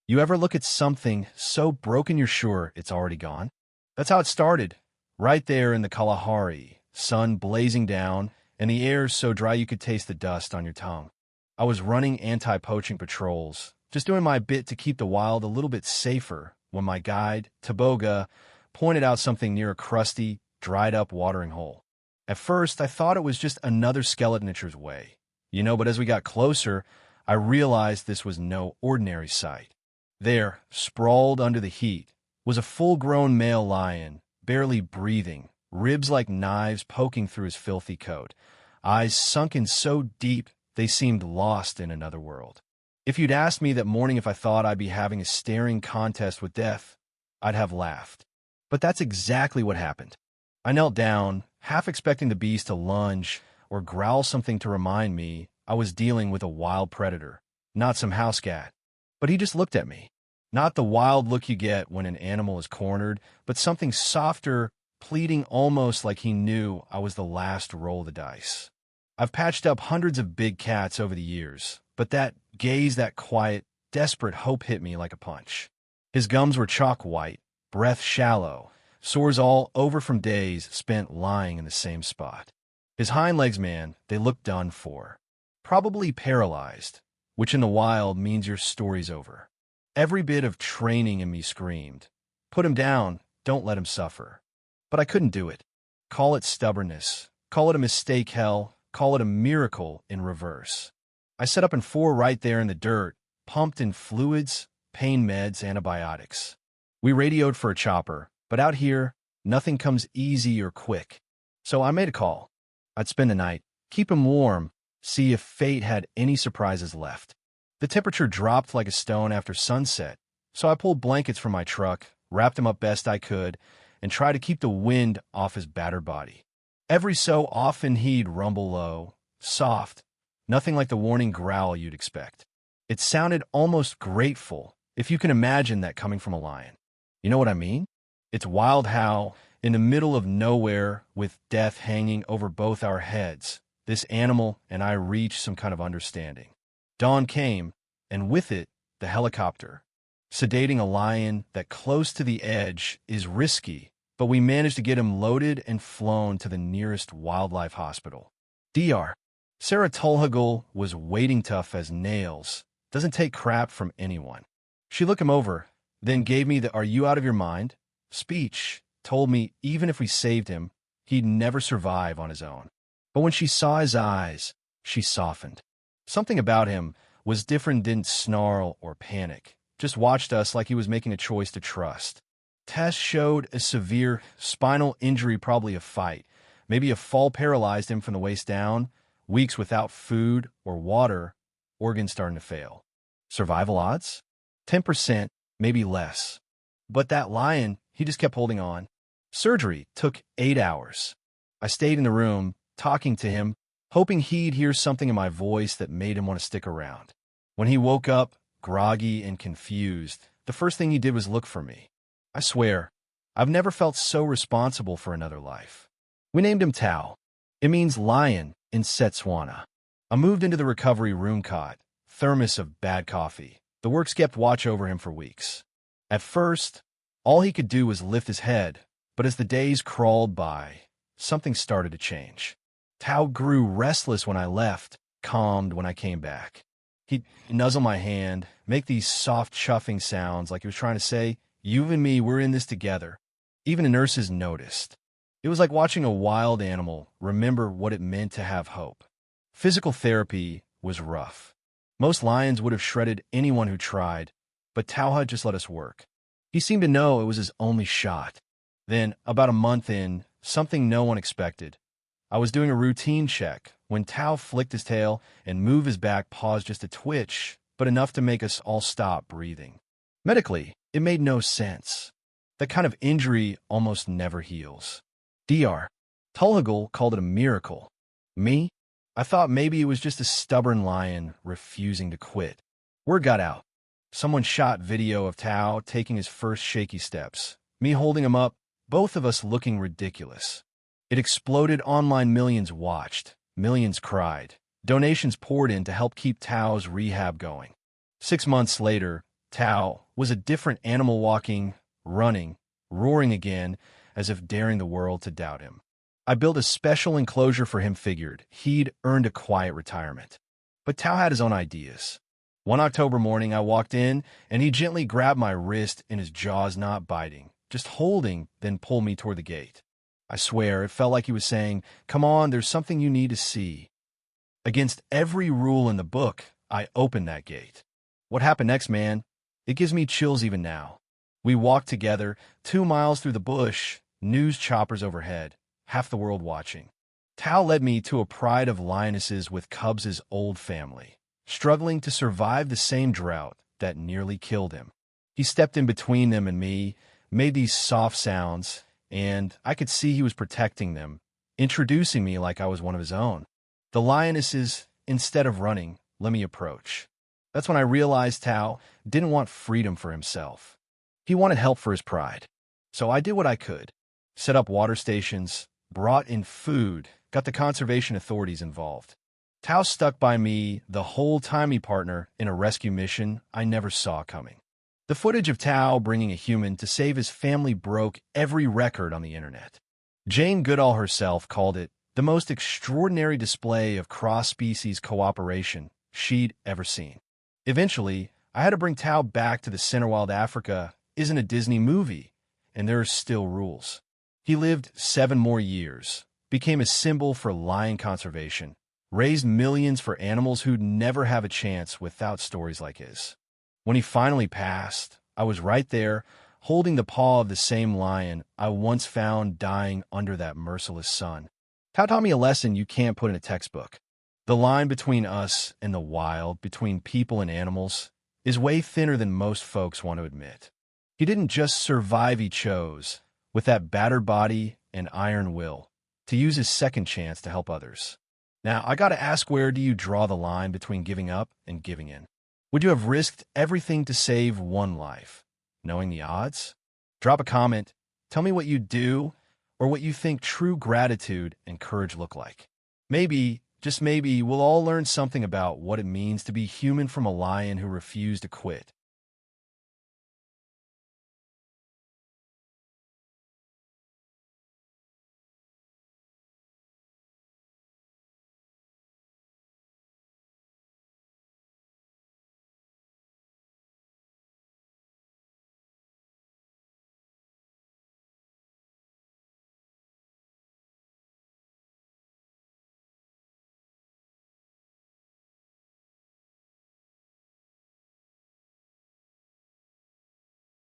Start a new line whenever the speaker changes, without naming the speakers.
You ever look at something so broken you're sure it's already gone? That's how it started. Right there in the Kalahari, sun blazing down, and the air so dry you could taste the dust on your tongue. I was running anti-poaching patrols, just doing my bit to keep the wild a little bit safer when my guide, Taboga, pointed out something near a crusty, dried-up watering hole. At first, I thought it was just another skeleton-itcher's way. But as we got closer, I realized this was no ordinary sight. There, sprawled under the heat, was a full-grown male lion, barely breathing, ribs like knives poking through his filthy coat, eyes sunken so deep they seemed lost in another world. If you'd asked me that morning if I thought I'd be having a staring contest with death, I'd have laughed. But that's exactly what happened. I knelt down, half expecting the beast to lunge or growl something to remind me I was dealing with a wild predator, not some house cat. But he just looked at me. Not the wild look you get when an animal is cornered, but something softer, pleading almost like he knew I was the last to roll the dice. I've patched up hundreds of big cats over the years, but that gaze, that quiet, desperate hope hit me like a punch. His gums were chalk white, breath shallow, sores all over from days spent lying in the same spot. His hind legs, man, they looked done for. Probably paralyzed, which in the wild means your story's over. Every bit of training in me screamed, put him down, don't let him suffer. But I couldn't do it. Call it stubbornness, call it a mistake, hell, call it a miracle in reverse. I set up in 4 right there in the dirt, pumped in fluids, pain meds, antibiotics. We radioed for a chopper, but out here, nothing comes easy or quick. So I made a call. I'd spend the night, keep him warm, see if fate had any surprises left. The temperature dropped like a stone after sunset, so I pulled blankets from my truck, wrapped him up best I could, and tried to keep the wind off his battered body. Every so often he'd rumble low, soft, nothing like the warning growl you'd expect. It sounded almost grateful, if you can imagine that coming from a lion. You know what I mean? It's wild how, in the middle of nowhere, with death hanging over both our heads, this animal and I reached some kind of understanding. Dawn came, and with it, the helicopter. Sedating a lion that close to the edge is risky, but we managed to get him loaded and flown to the nearest wildlife hospital. Dr. Sarah Tulhagel was waiting tough as nails, doesn't take crap from anyone. She looked him over, then gave me the "are you out of your mind?" speech, told me even if we saved him, he'd never survive on his own. But when she saw his eyes, she softened. Something about him was different, didn't snarl or panic, just watched us like he was making a choice to trust. Tests showed a severe spinal injury, probably a fight. Maybe a fall paralyzed him from the waist down, weeks without food or water, organs starting to fail. Survival odds? 10%, maybe less. But that lion, he just kept holding on. Surgery took 8 hours. I stayed in the room, talking to him, hoping he'd hear something in my voice that made him want to stick around. When he woke up, groggy and confused, the first thing he did was look for me. I swear, I've never felt so responsible for another life. We named him Tao. It means lion in Setswana. I moved into the recovery room cot, thermos of bad coffee. The works kept watch over him for weeks. At first, all he could do was lift his head, but as the days crawled by, something started to change. Tao grew restless when I left, calmed when I came back. He'd nuzzle my hand, make these soft chuffing sounds like he was trying to say, "You and me, we're in this together." Even the nurses noticed. It was like watching a wild animal remember what it meant to have hope. Physical therapy was rough. Most lions would have shredded anyone who tried, but Tauha just let us work. He seemed to know it was his only shot. Then, about a month in, something no one expected. I was doing a routine check when Tao flicked his tail and moved his back paws just a twitch, but enough to make us all stop breathing. Medically, it made no sense. That kind of injury almost never heals. Dr. Tulhagel called it a miracle. Me? I thought maybe it was just a stubborn lion refusing to quit. Word got out. Someone shot video of Tao taking his first shaky steps, me holding him up, both of us looking ridiculous. It exploded online, millions watched, millions cried. Donations poured in to help keep Tao's rehab going. 6 months later, Tao was a different animal, walking, running, roaring again, as if daring the world to doubt him. I built a special enclosure for him, figured he'd earned a quiet retirement. But Tao had his own ideas. One October morning, I walked in, and he gently grabbed my wrist in his jaws, not biting, just holding, then pulled me toward the gate. I swear, it felt like he was saying, "Come on, there's something you need to see." Against every rule in the book, I opened that gate. What happened next, man? It gives me chills even now. We walked together, 2 miles through the bush, news choppers overhead, half the world watching. Tao led me to a pride of lionesses with cubs' old family, struggling to survive the same drought that nearly killed him. He stepped in between them and me, made these soft sounds, and I could see he was protecting them, introducing me like I was one of his own. The lionesses, instead of running, let me approach. That's when I realized Tao didn't want freedom for himself. He wanted help for his pride. So I did what I could. Set up water stations, brought in food, got the conservation authorities involved. Tao stuck by me the whole time, he partner in a rescue mission I never saw coming. The footage of Tao bringing a human to save his family broke every record on the internet. Jane Goodall herself called it the most extraordinary display of cross-species cooperation she'd ever seen. Eventually, I had to bring Tao back to the center. Wild Africa isn't a Disney movie, and there are still rules. He lived 7 more years, became a symbol for lion conservation, raised millions for animals who'd never have a chance without stories like his. When he finally passed, I was right there, holding the paw of the same lion I once found dying under that merciless sun. Tao taught me a lesson you can't put in a textbook. The line between us and the wild, between people and animals, is way thinner than most folks want to admit. He didn't just survive, he chose, with that battered body and iron will, to use his second chance to help others. Now, I gotta ask, where do you draw the line between giving up and giving in? Would you have risked everything to save one life, knowing the odds? Drop a comment, tell me what you do, or what you think true gratitude and courage look like. Maybe, just maybe, we'll all learn something about what it means to be human from a lion who refused to quit.